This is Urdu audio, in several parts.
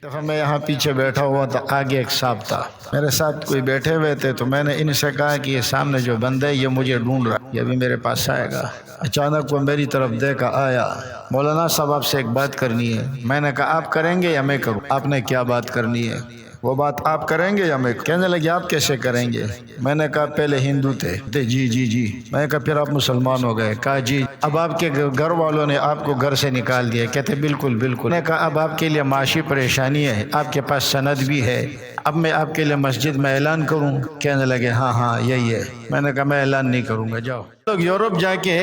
دفعہ میں یہاں پیچھے بیٹھا ہوا تھا، آگے ایک صاحب تھا، میرے ساتھ کوئی بیٹھے ہوئے تھے، تو میں نے ان سے کہا کہ یہ سامنے جو بندہ ہے یہ مجھے ڈھونڈ رہا ہے، یہ ابھی میرے پاس آئے گا۔ اچانک وہ میری طرف دیکھا، آیا، مولانا صاحب آپ سے ایک بات کرنی ہے۔ میں نے کہا آپ کریں گے یا میں کروں؟ آپ نے کیا بات کرنی ہے؟ وہ بات آپ کریں گے یا میں؟ کہنے لگے آپ کیسے کریں گے؟ میں نے کہا پہلے ہندو تھے۔ جی میں نے کہا پھر آپ مسلمان ہو گئے؟ کہا جی۔ اب آپ کے گھر والوں نے آپ کو گھر سے نکال دیا؟ کہتے بالکل۔ میں نے کہا اب آپ کے لیے معاشی پریشانی ہے، آپ کے پاس سند بھی ہے، اب میں آپ کے لیے مسجد میں اعلان کروں؟ کہنے لگے ہاں یہی ہے۔ میں نے کہا میں اعلان نہیں کروں گا، جاؤ۔ لوگ یورپ جا کے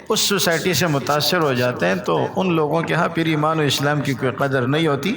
اس سوسائٹی سے متاثر ہو جاتے ہیں، تو ان لوگوں کے ہاں پھر ایمان و اسلام کی کوئی قدر نہیں ہوتی،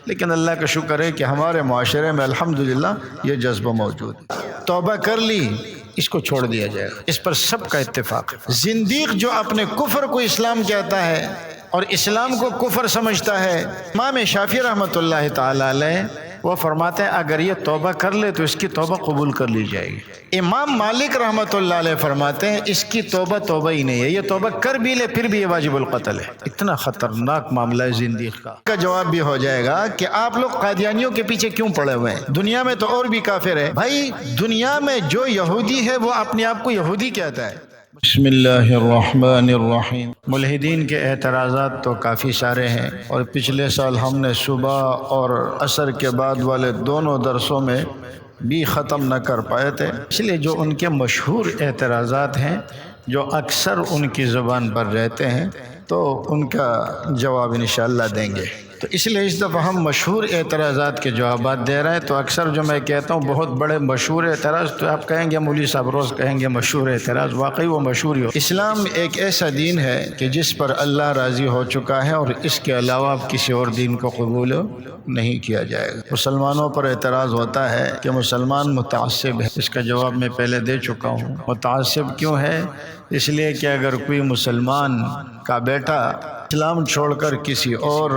لیکن اللہ کا شکر ہے کہ ہمارے معاشرے میں الحمدللہ یہ جذبہ موجود ہے۔ توبہ کر لی، اس کو چھوڑ دیا جائے گا، اس پر سب کا اتفاق ہے۔ زندیق جو اپنے کفر کو اسلام کہتا ہے اور اسلام کو کفر سمجھتا ہے، امام شافعی رحمۃ اللہ تعالی علیہ وہ فرماتے ہیں اگر یہ توبہ کر لے تو اس کی توبہ قبول کر لی جائے گی۔ امام مالک رحمۃ اللہ علیہ فرماتے ہیں اس کی توبہ ہی نہیں ہے، یہ توبہ کر بھی لے پھر بھی یہ واجب القتل ہے۔ اتنا خطرناک معاملہ ہے زندیق کا جواب بھی ہو جائے گا کہ آپ لوگ قادیانیوں کے پیچھے کیوں پڑے ہوئے ہیں؟ دنیا میں تو اور بھی کافر ہے۔ بھائی دنیا میں جو یہودی ہے وہ اپنے آپ کو یہودی کہتا ہے۔ بسم اللہ الرحمن الرحیم۔ ملحدین کے اعتراضات تو کافی سارے ہیں، اور پچھلے سال ہم نے صبح اور عصر کے بعد والے دونوں درسوں میں بھی ختم نہ کر پائے تھے، اس لیے جو ان کے مشہور اعتراضات ہیں جو اکثر ان کی زبان پر رہتے ہیں تو ان کا جواب انشاءاللہ دیں گے۔ تو اس لیے اس دفعہ ہم مشہور اعتراضات کے جوابات دے رہے ہیں۔ تو اکثر جو میں کہتا ہوں بہت بڑے مشہور اعتراض، تو آپ کہیں گے مولوی صاحب روز کہیں گے مشہور اعتراض، واقعی وہ مشہور ہی ہو۔ اسلام ایک ایسا دین ہے کہ جس پر اللہ راضی ہو چکا ہے، اور اس کے علاوہ کسی اور دین کو قبول نہیں کیا جائے گا۔ مسلمانوں پر اعتراض ہوتا ہے کہ مسلمان متعصب ہے، اس کا جواب میں پہلے دے چکا ہوں۔ متعصب کیوں ہے؟ اس لیے کہ اگر کوئی مسلمان کا بیٹا اسلام چھوڑ کر کسی اور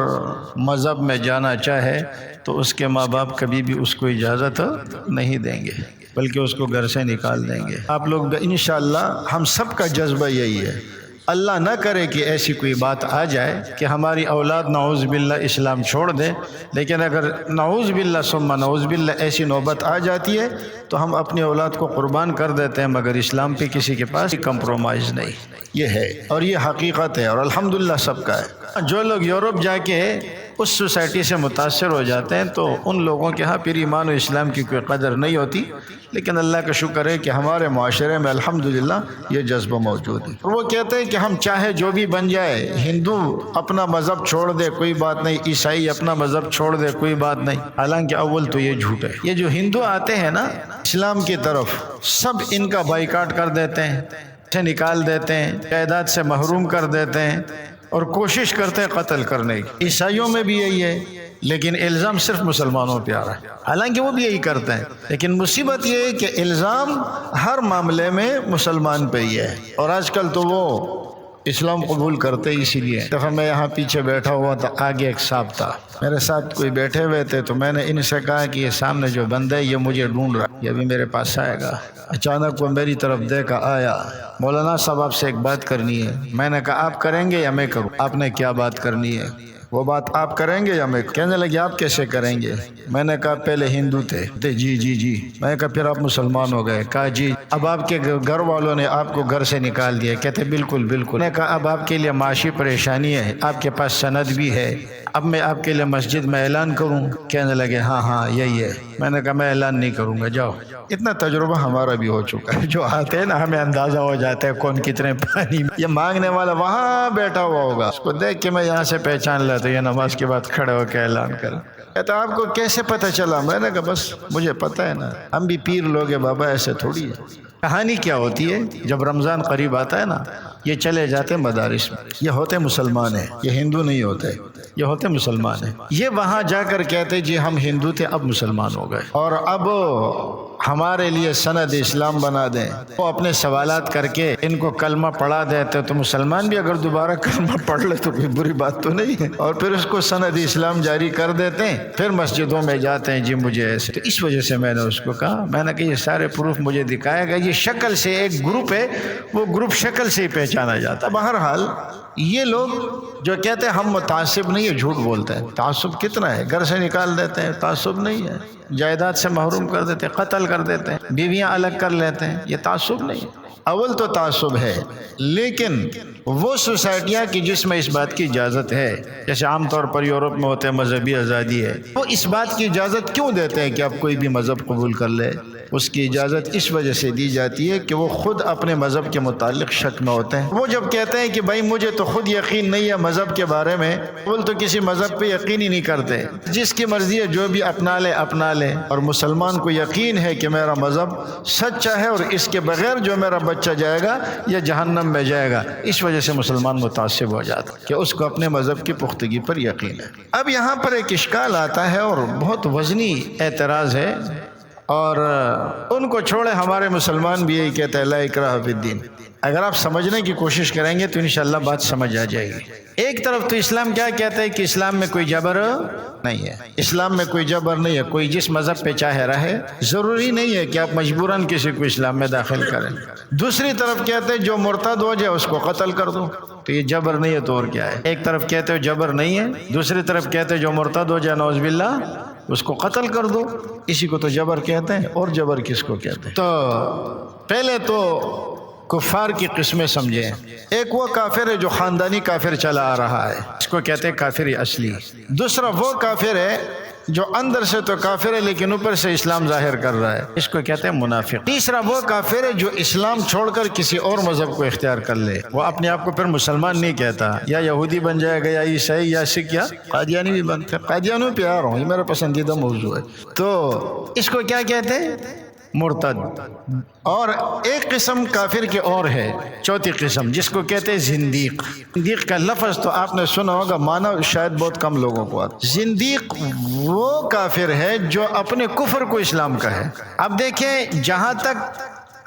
مذہب میں جانا چاہے تو اس کے ماں باپ کبھی بھی اس کو اجازت نہیں دیں گے، بلکہ اس کو گھر سے نکال دیں گے۔ آپ لوگ انشاءاللہ ہم سب کا جذبہ یہی ہے، اللہ نہ کرے کہ ایسی کوئی بات آ جائے کہ ہماری اولاد نعوذ باللہ اسلام چھوڑ دے، لیکن اگر نعوذ باللہ ثم نعوذ باللہ ایسی نوبت آ جاتی ہے تو ہم اپنی اولاد کو قربان کر دیتے ہیں، مگر اسلام پہ کسی کے پاس کمپرومائز نہیں۔ یہ ہے اور یہ حقیقت ہے، اور الحمدللہ سب کا ہے۔ جو لوگ یورپ جا کے اس سوسائٹی سے متاثر ہو جاتے ہیں تو ان لوگوں کے ہاں پھر ایمان و اسلام کی کوئی قدر نہیں ہوتی، لیکن اللہ کا شکر ہے کہ ہمارے معاشرے میں الحمدللہ یہ جذبہ موجود ہے۔ اور وہ کہتے ہیں کہ ہم چاہے جو بھی بن جائے، ہندو اپنا مذہب چھوڑ دے کوئی بات نہیں، عیسائی اپنا مذہب چھوڑ دے کوئی بات نہیں۔ حالانکہ اول تو یہ جھوٹ ہے۔ یہ جو ہندو آتے ہیں نا اسلام کی طرف، سب ان کا بائیکاٹ کر دیتے ہیں، سے نکال دیتے ہیں، جائیداد سے محروم کر دیتے ہیں، اور کوشش کرتے ہیں قتل کرنے کی۔ عیسائیوں میں بھی یہی ہے، لیکن الزام صرف مسلمانوں پہ آ رہا ہے، حالانکہ وہ بھی یہی کرتے ہیں، لیکن مصیبت یہ ہے کہ الزام ہر معاملے میں مسلمان پہ ہی ہے، اور آج کل تو وہ اسلام قبول کرتے ہی اسی لیے۔ دفعہ میں یہاں پیچھے بیٹھا ہوا تھا، آگے ایک صاحب تھا، میرے ساتھ کوئی بیٹھے ہوئے تھے، تو میں نے ان سے کہا کہ یہ سامنے جو بندہ ہے یہ مجھے ڈھونڈ رہا ہے، یہ ابھی میرے پاس آئے گا۔ اچانک وہ میری طرف دیکھا، آیا، مولانا صاحب آپ سے ایک بات کرنی ہے۔ میں نے کہا آپ کریں گے یا میں کروں؟ آپ نے کیا بات کرنی ہے؟ وہ بات آپ کریں گے یا میں؟ کہنے لگے آپ کیسے کریں گے؟ میں نے کہا پہلے ہندو تھے۔ جی میں نے کہا پھر آپ مسلمان ہو گئے؟ کہا جی۔ اب آپ کے گھر والوں نے آپ کو گھر سے نکال دیا؟ کہتے بالکل۔ میں نے کہا اب آپ کے لیے معاشی پریشانی ہے، آپ کے پاس سند بھی ہے، اب میں آپ کے لیے مسجد میں اعلان کروں؟ کہنے لگے ہاں یہی ہے۔ میں نے کہا میں اعلان نہیں کروں گا، جاؤ۔ اتنا تجربہ ہمارا بھی ہو چکا ہے، جو آتے ہیں نا ہمیں اندازہ ہو جاتا ہے کون کتنے پانی میں۔ یہ مانگنے والا وہاں بیٹھا ہوا ہوگا، اس کو دیکھ کے میں یہاں سے پہچان لیتا، یہ نماز کے بعد کھڑے ہو کے اعلان کرا۔ کہتا آپ کو کیسے پتہ چلا؟ میں نے کہا بس مجھے پتہ ہے نا، ہم بھی پیر لوگ ہیں بابا، ایسے تھوڑی ہے۔ کہانی کیا ہوتی ہے، جب رمضان قریب آتا ہے نا، یہ چلے جاتے مدارس میں، یہ ہوتے مسلمان ہیں، یہ ہندو نہیں ہوتے، یہ ہوتے مسلمان ہیں۔ یہ وہاں جا کر کہتے جی ہم ہندو تھے اب مسلمان ہو گئے، اور اب ہمارے لیے سند اسلام بنا دیں۔ وہ اپنے سوالات کر کے ان کو کلمہ پڑھا دیتے، تو مسلمان بھی اگر دوبارہ کلمہ پڑھ لے تو کوئی بری بات تو نہیں ہے، اور پھر اس کو سند اسلام جاری کر دیتے ہیں، پھر مسجدوں میں جاتے ہیں جی مجھے ایسے۔ تو اس وجہ سے میں نے اس کو کہا، میں نے کہا یہ سارے پروف مجھے دکھائے گا، یہ شکل سے ایک گروپ ہے، وہ گروپ شکل سے ہی پہچانا جاتا ہے۔ بہرحال یہ لوگ جو کہتے ہیں ہم متعصب نہیں ہے، جھوٹ بولتے ہیں۔ تعصب کتنا ہے، گھر سے نکال دیتے ہیں، تعصب نہیں ہے، جائیداد سے محروم کر دیتے ہیں، قتل کر دیتے ہیں، بیویاں الگ کر لیتے ہیں، یہ تعصب نہیں ہے۔ اول تو تعصب ہے، لیکن وہ سوسائٹیاں کی جس میں اس بات کی اجازت ہے، جیسے عام طور پر یورپ میں ہوتے ہیں مذہبی آزادی ہے، وہ اس بات کی اجازت کیوں دیتے ہیں کہ آپ کوئی بھی مذہب قبول کر لے؟ اس کی اجازت اس وجہ سے دی جاتی ہے کہ وہ خود اپنے مذہب کے متعلق شک میں ہوتے ہیں۔ وہ جب کہتے ہیں کہ بھائی مجھے تو خود یقین نہیں ہے مذہب کے بارے میں، وہ تو کسی مذہب پہ یقین ہی نہیں کرتے، جس کی مرضی ہے جو بھی اپنا لے اپنا لے، اور مسلمان کو یقین ہے کہ میرا مذہب سچا ہے اور اس کے بغیر جو میرا بچہ جائے گا یا جہنم میں جائے گا۔ اس وجہ سے مسلمان متعصب ہو جاتا ہے کہ اس کو اپنے مذہب کی پختگی پر یقین ہے۔ اب یہاں پر ایک اشکال آتا ہے اور بہت وزنی اعتراض ہے، اور ان کو چھوڑے ہمارے مسلمان بھی یہی کہتے ہیں لا اکراہ فی الدین۔ اگر آپ سمجھنے کی کوشش کریں گے تو انشاءاللہ بات سمجھ آ جائے گی۔ ایک طرف تو اسلام کیا کہتا ہے کہ اسلام میں کوئی جبر نہیں ہے، اسلام میں کوئی جبر نہیں ہے، کوئی جس مذہب پہ چاہے رہے، ضروری نہیں ہے کہ آپ مجبوراً کسی کو اسلام میں داخل کریں۔ دوسری طرف کہتے ہیں جو مرتد ہو جائے اس کو قتل کر دو، تو یہ جبر نہیں ہے تو اور کیا ہے؟ ایک طرف کہتے ہو جبر نہیں ہے، دوسری طرف کہتے ہیں جو مرتد ہو جائے نعوذ باللہ اس کو قتل کر دو، اسی کو تو جبر کہتے ہیں۔ اور جبر کس کو کہتے ہیں؟ تو پہلے تو کفار کی قسمیں سمجھیں۔ ایک وہ کافر ہے جو خاندانی کافر چلا آ رہا ہے، اس کو کہتے ہیں کافر اصلی۔ دوسرا وہ کافر ہے جو اندر سے تو کافر ہے لیکن اوپر سے اسلام ظاہر کر رہا ہے، اس کو کہتے ہیں منافق۔ تیسرا وہ کافر ہے جو اسلام چھوڑ کر کسی اور مذہب کو اختیار کر لے، وہ اپنے آپ کو پھر مسلمان نہیں کہتا، یا یہودی بن جائے گا یا عیسائی یا سکھ یا قادیانی بھی بنتے ہیں۔ قادیانوں پہ آ رہا ہوں، یہ میرا پسندیدہ موضوع ہے۔ تو اس کو کیا کہتے ہیں؟ مرتد۔ اور ایک قسم کافر کی اور ہے، چوتھی قسم، جس کو کہتے ہیں زندیق۔ زندیق کا لفظ تو آپ نے سنا ہوگا، معنی شاید بہت کم لوگوں کو آتا۔ زندیق وہ کافر ہے جو اپنے کفر کو اسلام کا ہے۔ اب دیکھیں، جہاں تک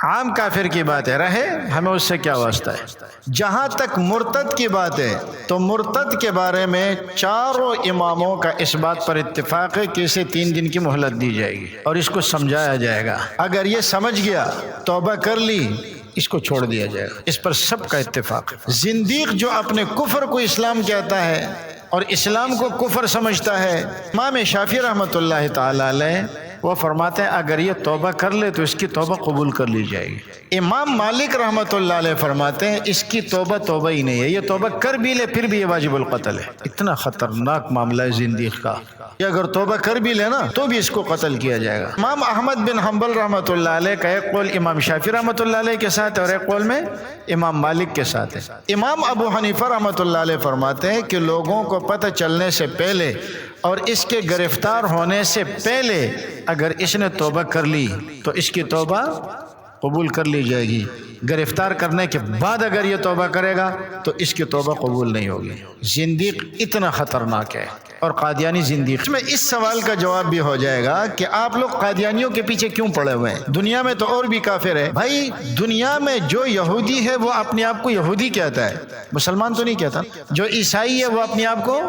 عام کافر کی بات ہے، رہے ہمیں اس سے کیا واسطہ ہے۔ جہاں تک مرتد کی بات ہے تو مرتد کے بارے میں چاروں اماموں کا اس بات پر اتفاق ہے کہ اسے 3 دن کی مہلت دی جائے گی اور اس کو سمجھایا جائے گا۔ اگر یہ سمجھ گیا، توبہ کر لی، اس کو چھوڑ دیا جائے گا۔ اس پر سب کا اتفاق ہے۔ زندیق جو اپنے کفر کو اسلام کہتا ہے اور اسلام کو کفر سمجھتا ہے، امام شافعی رحمۃ اللہ تعالی علیہ وہ فرماتے ہیں اگر یہ توبہ کر لے تو اس کی توبہ قبول کر لی جائے گی۔ امام مالک رحمۃ اللہ علیہ فرماتے ہیں اس کی توبہ توبہ ہی نہیں ہے، یہ توبہ کر بھی لے پھر بھی یہ واجب القتل ہے۔ اتنا خطرناک معاملہ ہے زندیق کا، یہ اگر توبہ کر بھی لے نا تو بھی اس کو قتل کیا جائے گا۔ امام احمد بن حنبل رحمۃ اللہ علیہ کا ایک قول امام شافعی رحمۃ اللہ علیہ کے ساتھ ہے اور ایک قول میں امام مالک کے ساتھ ہے۔ امام ابو حنیفہ رحمۃ اللہ علیہ فرماتے ہیں کہ لوگوں کو پتہ چلنے سے پہلے اور اس کے گرفتار ہونے سے پہلے اگر اس نے توبہ کر لی تو اس کی توبہ قبول کر لی جائے گی، گرفتار کرنے کے بعد اگر یہ توبہ کرے گا تو اس کی توبہ قبول نہیں ہوگی۔ زندیق اتنا خطرناک ہے۔ اور قادیانی زندیق میں اس سوال کا جواب بھی ہو جائے گا کہ آپ لوگ قادیانیوں کے پیچھے کیوں پڑے ہوئے ہیں؟ دنیا میں تو اور بھی کافر ہے۔ بھائی دنیا میں جو یہودی ہے وہ اپنے آپ کو یہودی کہتا ہے، مسلمان تو نہیں کہتا۔ جو عیسائی ہے وہ اپنے آپ کو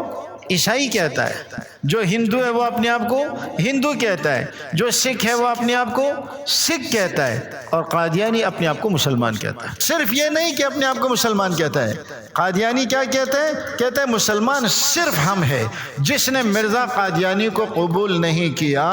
عیسائی کہتا ہے، جو ہندو ہے وہ اپنے آپ کو ہندو کہتا ہے، جو سکھ ہے وہ اپنے آپ کو سکھ کہتا ہے، اور قادیانی اپنے آپ کو مسلمان کہتا ہے۔ صرف یہ نہیں کہ اپنے آپ کو مسلمان کہتا ہے، قادیانی کیا کہتا ہے؟ کہتا ہے مسلمان صرف ہم ہے، جس نے مرزا قادیانی کو قبول نہیں کیا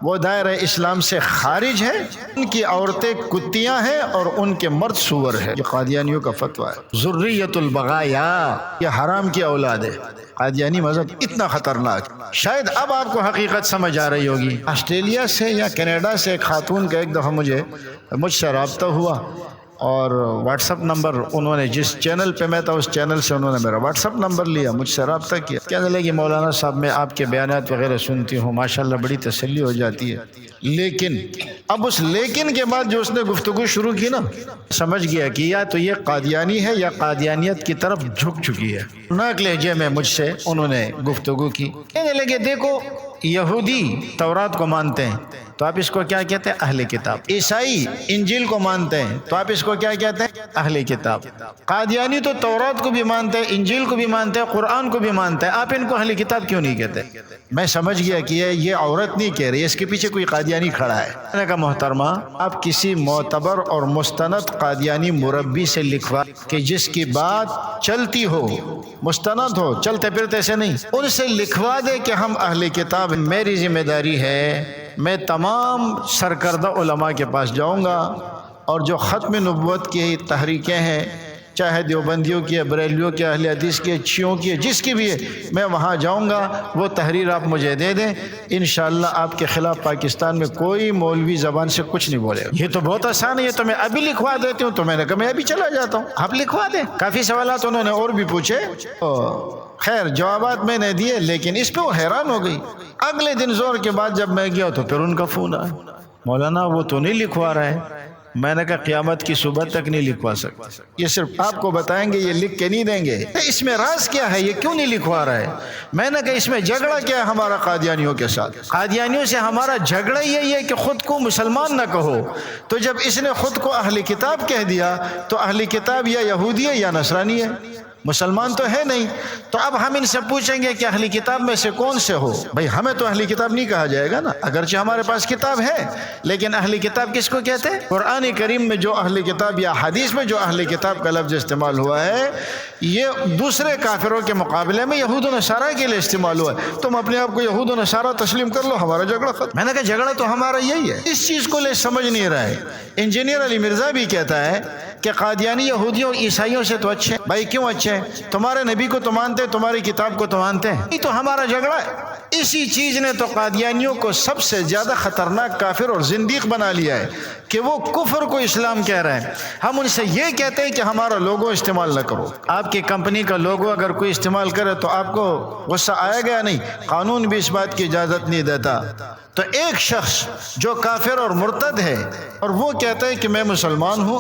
وہ دائرہ اسلام سے خارج ہے، ان کی عورتیں کتیاں ہیں اور ان کے مرد سور ہے۔ یہ قادیانیوں کا فتویٰ ہے۔ ذریۃ البغایا، یہ حرام کی اولاد ہے۔ قادیانی مذہب اتنا خطرناک، شاید اب آپ کو حقیقت سمجھ آ رہی ہوگی۔ آسٹریلیا سے یا کینیڈا سے ایک خاتون کا ایک دفعہ مجھ سے رابطہ ہوا اور واٹس اپ نمبر انہوں نے، جس چینل پہ میں تھا اس چینل سے انہوں نے میرا واٹس اپ نمبر لیا، مجھ سے رابطہ کیا، کہنے لگی مولانا صاحب میں آپ کے بیانات وغیرہ سنتی ہوں، ماشاءاللہ بڑی تسلی ہو جاتی ہے، لیکن اب اس لیکن کے بعد جو اس نے گفتگو شروع کی نا، سمجھ گیا کہ یا تو یہ قادیانی ہے یا قادیانیت کی طرف جھک چکی ہے۔ ناک لہجے میں مجھ سے انہوں نے گفتگو کی، کہنے لگے دیکھو یہودی تورات کو مانتے ہیں تو آپ اس کو کیا کہتے ہیں؟ اہل کتاب۔ عیسائی انجیل کو مانتے ہیں تو آپ اس کو کیا کہتے ہیں؟ اہل کتاب۔ قادیانی تو تورات کو بھی مانتے ہیں، انجیل کو بھی مانتے ہیں، قرآن کو بھی مانتے ہیں، آپ ان کو اہل کتاب کیوں نہیں کہتے؟ میں سمجھ گیا کہ یہ عورت نہیں کہہ رہی، اس کے پیچھے کوئی قادیانی کھڑا ہے۔ میں نے کہا محترمہ، آپ کسی معتبر اور مستند قادیانی مربی سے لکھوا کہ جس کی بات چلتی ہو، مستند ہو، چلتے پھرتے سے نہیں، ان سے لکھوا دے کہ ہم اہل کتاب۔ میری ذمہ داری ہے، میں تمام سرکردہ علماء کے پاس جاؤں گا اور جو ختم نبوت کی تحریکیں ہیں، چاہے دیوبندیوں کی ہے، بریلیوں کی، اہل حدیث کی، شیعوں کی، جس کی بھی ہے، میں وہاں جاؤں گا، وہ تحریر آپ مجھے دے دیں، انشاءاللہ آپ کے خلاف پاکستان میں کوئی مولوی زبان سے کچھ نہیں بولے۔ یہ تو بہت آسان ہے، یہ تو میں ابھی لکھوا دیتی ہوں۔ تو میں نے کہا میں ابھی چلا جاتا ہوں، آپ لکھوا دیں۔ کافی سوالات انہوں نے اور بھی پوچھے، خیر جوابات میں نے دیے، لیکن اس پہ وہ حیران ہو گئی۔ اگلے دن زور کے بعد جب میں گیا تو پھر ان کا فون آیا، مولانا وہ تو نہیں لکھوا رہا ہے۔ میں نے کہا قیامت کی صبح تک نہیں لکھوا سکتا، یہ صرف آپ کو بتائیں گے، یہ لکھ کے نہیں دیں گے۔ اس میں راز کیا ہے، یہ کیوں نہیں لکھوا رہا ہے؟ میں نے کہا اس میں جھگڑا کیا ہے ہمارا قادیانیوں کے ساتھ؟ قادیانیوں سے ہمارا جھگڑا یہی ہے کہ خود کو مسلمان نہ کہو، تو جب اس نے خود کو اہل کتاب کہہ دیا تو اہل کتاب یا یہودی ہے یا نصرانی ہے، مسلمان تو ہے نہیں۔ تو اب ہم ان سے پوچھیں گے کہ اہلی کتاب میں سے کون سے ہو؟ بھئی ہمیں تو اہلی کتاب نہیں کہا جائے گا نا، اگرچہ ہمارے پاس کتاب ہے، لیکن اہلی کتاب کس کو کہتے ہیں؟ قرآن کریم میں جو اہلی کتاب یا حدیث میں جو اہلی کتاب کا لفظ استعمال ہوا ہے، یہ دوسرے کافروں کے مقابلے میں یہود و نصارہ کے لیے استعمال ہوا ہے۔ تم اپنے آپ کو یہود و نصارہ تسلیم کر لو، ہمارا جھگڑا ختم۔ میں نے کہا جھگڑا تو ہمارا یہی ہے، اس چیز کو لے سمجھ نہیں رہا ہے۔ انجینئر علی مرزا بھی کہتا ہے کہ قادیانی یہودیوں اور عیسائیوں سے تو اچھے ہیں۔ بھائی کیوں اچھے ہیں؟ تمہارے نبی کو تو مانتے ہیں، تمہاری کتاب کو تو مانتے ہیں، یہ تو ہمارا جھگڑا ہے۔ اسی چیز نے تو قادیانیوں کو سب سے زیادہ خطرناک کافر اور زندیق بنا لیا ہے کہ وہ کفر کو اسلام کہہ رہے ہیں۔ ہم ان سے یہ کہتے ہیں کہ ہمارا لوگو استعمال نہ کرو۔ آپ کی کمپنی کا لوگو اگر کوئی استعمال کرے تو آپ کو غصہ آئے گا نہیں؟ قانون بھی اس بات کی اجازت نہیں دیتا۔ تو ایک شخص جو کافر اور مرتد ہے اور وہ کہتا ہے کہ میں مسلمان ہوں،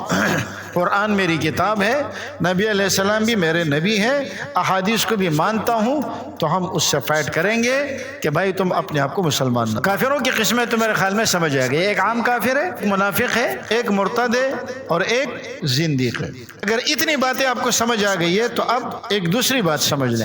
قرآن میری کتاب ہے، نبی علیہ السلام بھی میرے نبی ہیں، احادیث کو بھی مانتا ہوں، تو ہم اس سے فائٹ کریں گے کہ بھائی تم اپنے آپ کو مسلمان نہ۔ کافروں کی قسمیں تو میرے خیال میں سمجھ آ گئی، ایک عام کافر ہے، ایک منافق ہے، ایک مرتد ہے اور ایک زندیق ہے۔ اگر اتنی باتیں آپ کو سمجھ آ گئی ہے تو اب ایک دوسری بات سمجھ لیں۔